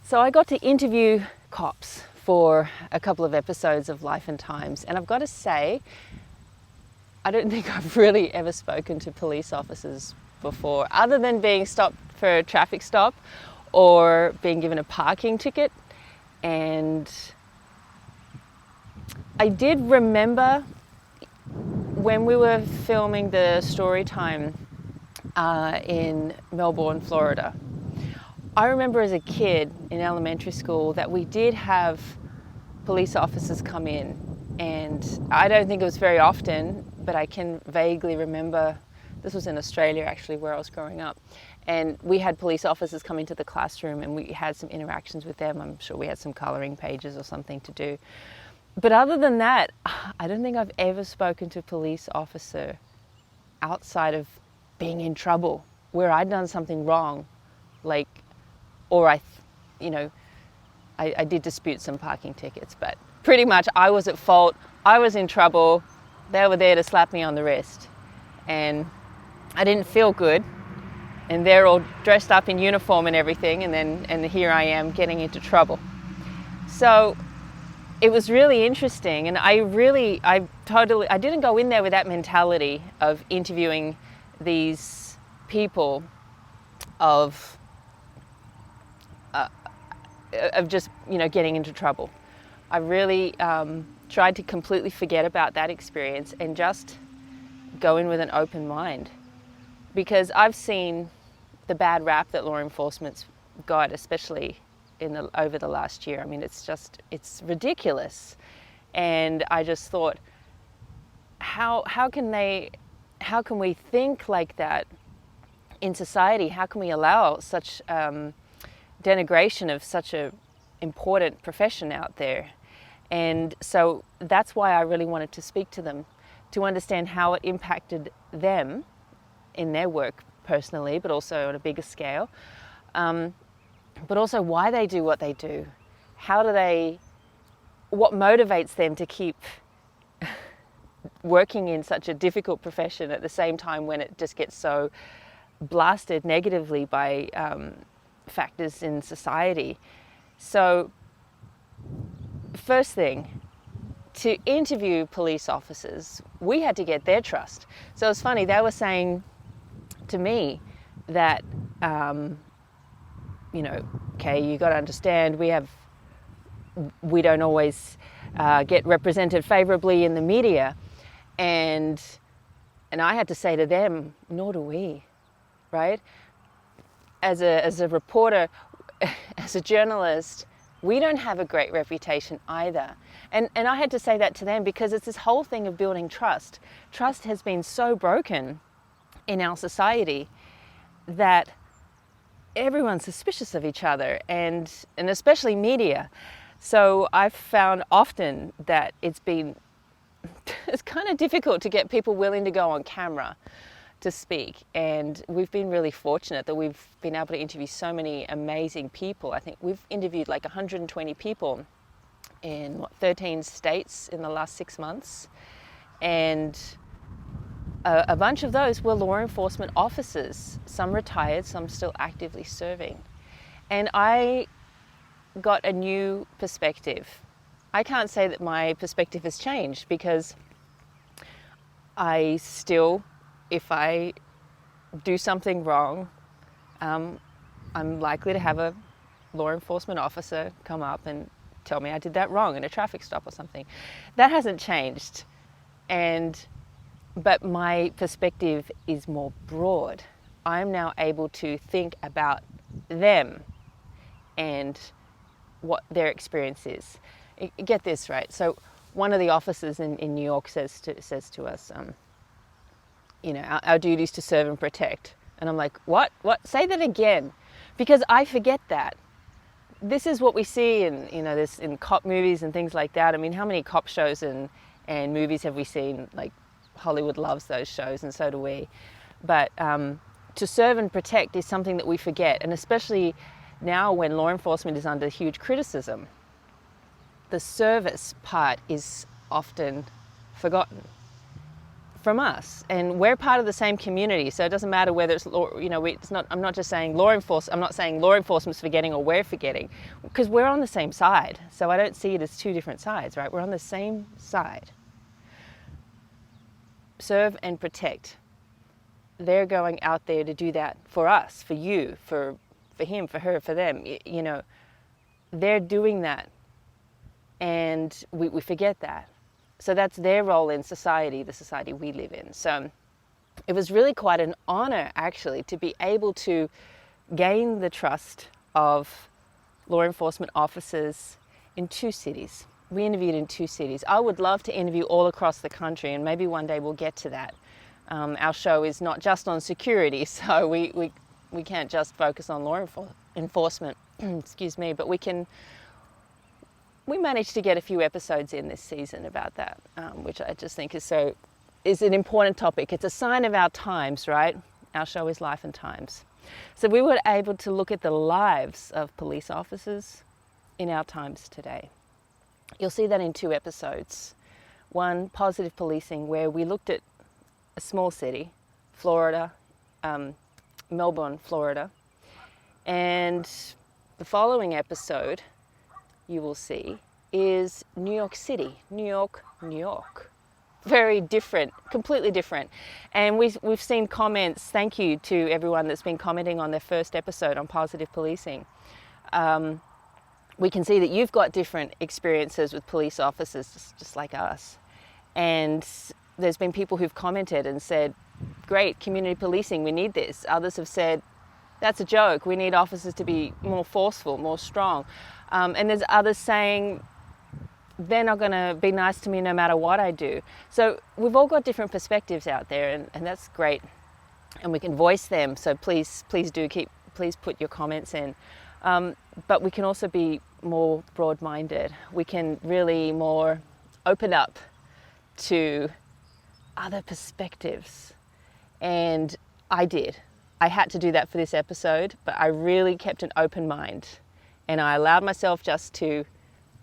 So I got to interview cops for a couple of episodes of Life and Times, and I've got to say, I don't think I've really ever spoken to police officers before, other than being stopped for a traffic stop or being given a parking ticket. And I did remember when we were filming the story time in Melbourne, Florida. I remember as a kid in elementary school that we did have police officers come in, and I don't think it was very often, but I can vaguely remember, this was in Australia actually where I was growing up, and we had police officers come into the classroom and we had some interactions with them. I'm sure we had some colouring pages or something to do. But other than that, I don't think I've ever spoken to a police officer outside of being in trouble, where I'd done something wrong, like, or I did dispute some parking tickets, but pretty much I was at fault, I was in trouble, they were there to slap me on the wrist, and I didn't feel good, and they're all dressed up in uniform and everything, and here I am getting into trouble. So it was really interesting, and I didn't go in there with that mentality of interviewing these people of just, getting into trouble. I really tried to completely forget about that experience and just go in with an open mind, because I've seen the bad rap that law enforcement's got, especially over the last year. I mean, it's ridiculous. And I just thought, how can we think like that in society? How can we allow such denigration of such a important profession out there? And so that's why I really wanted to speak to them, to understand how it impacted them in their work personally, but also on a bigger scale, but also why they do what they do. What motivates them to keep working in such a difficult profession at the same time when it just gets so blasted negatively by factors in society. So first thing, to interview police officers, we had to get their trust. So it's funny, they were saying to me that, okay, you got to understand, we don't always get represented favorably in the media. And I had to say to them, nor do we, right? As a reporter, as a journalist, we don't have a great reputation either. And I had to say that to them, because it's this whole thing of building trust. Trust has been so broken in our society that everyone's suspicious of each other, and especially media. So I've found often that it's kind of difficult to get people willing to go on camera to speak, and we've been really fortunate that we've been able to interview so many amazing people. I think we've interviewed like 120 people in 13 states in the last 6 months, and a bunch of those were law enforcement officers, some retired, some still actively serving. And I got a new perspective. I can't say that my perspective has changed, because I still, if I do something wrong, I'm likely to have a law enforcement officer come up and tell me I did that wrong in a traffic stop or something. That hasn't changed. But my perspective is more broad. I'm now able to think about them and what their experience is. Get this right. So one of the officers in New York says to us, our duty is to serve and protect. And I'm like, what? Say that again. Because I forget that. This is what we see in cop movies and things like that. I mean, how many cop shows and movies have we seen? Like, Hollywood loves those shows, and so do we. But to serve and protect is something that we forget, and especially now when law enforcement is under huge criticism, the service part is often forgotten. from us, and we're part of the same community, so it doesn't matter whether it's it's not. I'm not just saying law enforcement. I'm not saying law enforcement's forgetting or we're forgetting, because we're on the same side. So I don't see it as two different sides, right? We're on the same side. Serve and protect. They're going out there to do that for us, for you, for him, for her, for them. They're doing that, and we forget that. So that's their role in society, the society we live in. So it was really quite an honor, actually, to be able to gain the trust of law enforcement officers in 2 cities. We interviewed in 2 cities. I would love to interview all across the country, and maybe one day we'll get to that. Our show is not just on security, so we can't just focus on law enforcement, excuse me, but we managed to get a few episodes in this season about that, which I just think is an important topic. It's a sign of our times, right? Our show is Life and Times. So we were able to look at the lives of police officers in our times today. You'll see that in 2 episodes. One, Positive Policing, where we looked at a small city, Florida, Melbourne, Florida. And the following episode, you will see, is New York City, New York. Very different, completely different. And we've seen comments, thank you to everyone that's been commenting on their first episode on Positive Policing. We can see that you've got different experiences with police officers, just like us. And there's been people who've commented and said, great, community policing, we need this. Others have said, that's a joke, we need officers to be more forceful, more strong. And there's others saying, they're not going to be nice to me no matter what I do. So we've all got different perspectives out there, and that's great. And we can voice them, so please put your comments in. But we can also be more broad-minded. We can really more open up to other perspectives. And I had to do that for this episode, but I really kept an open mind. And I allowed myself just to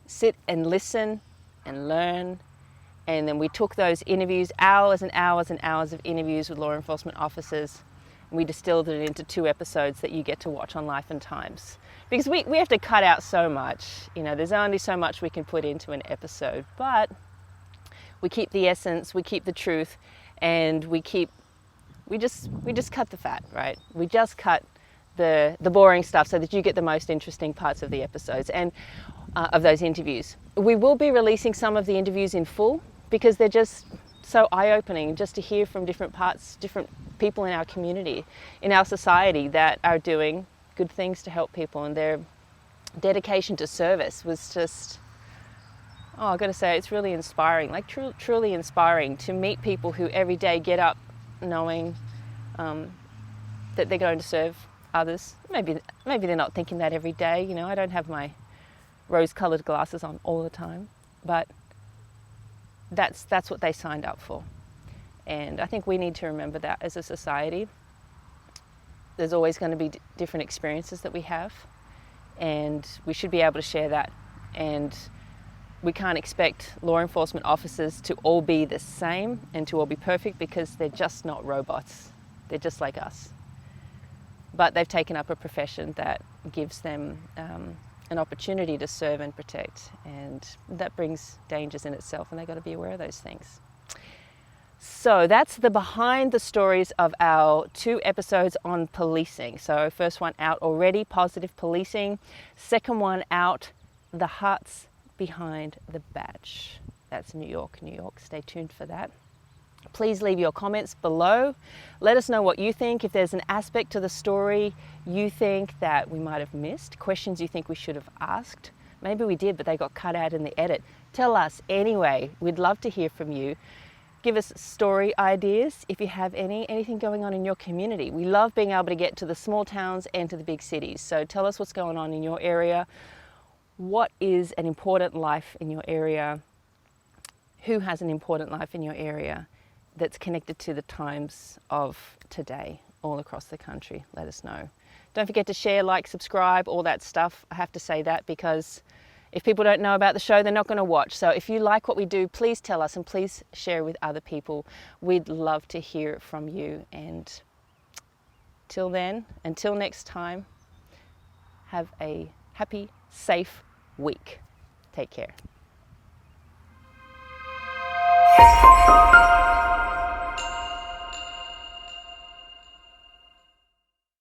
sit and listen and learn. And then we took those interviews, hours and hours and hours of interviews with law enforcement officers, and we distilled it into 2 episodes that you get to watch on Life and Times. Because we have to cut out so much. There's only so much we can put into an episode, but we keep the essence, we keep the truth, and we just cut the fat, right? We just cut the boring stuff so that you get the most interesting parts of the episodes and of those interviews. We will be releasing some of the interviews in full because they're just so eye-opening, just to hear from different people in our community, in our society, that are doing good things to help people, and their dedication to service was just, I've got to say, it's really inspiring, like truly inspiring to meet people who every day get up knowing that they're going to serve others. Maybe they're not thinking that every day. I don't have my rose-colored glasses on all the time, but that's what they signed up for. And I think we need to remember that as a society. There's always going to be different experiences that we have, and we should be able to share that. And we can't expect law enforcement officers to all be the same and to all be perfect, because they're just not robots. They're just like us. But they've taken up a profession that gives them an opportunity to serve and protect, and that brings dangers in itself, and they've got to be aware of those things. So that's the behind the stories of our 2 episodes on policing. So first one out already, Positive Policing. Second one out, The Hearts Behind the Badge. That's New York. Stay tuned for that. Please leave your comments below. Let us know what you think. If there's an aspect to the story you think that we might have missed, questions you think we should have asked. Maybe we did, but they got cut out in the edit. Tell us anyway. We'd love to hear from you. Give us story ideas if you have anything going on in your community. We love being able to get to the small towns and to the big cities. So tell us what's going on in your area. What is an important life in your area? Who has an important life in your area that's connected to the times of today all across the country? Let us know. Don't forget to share, like, subscribe, all that stuff. I have to say that because If people don't know about the show, they're not going to watch. So if you like what we do, please tell us and please share with other people. We'd love to hear from you. And till then, until next time, have a happy, safe week. Take care.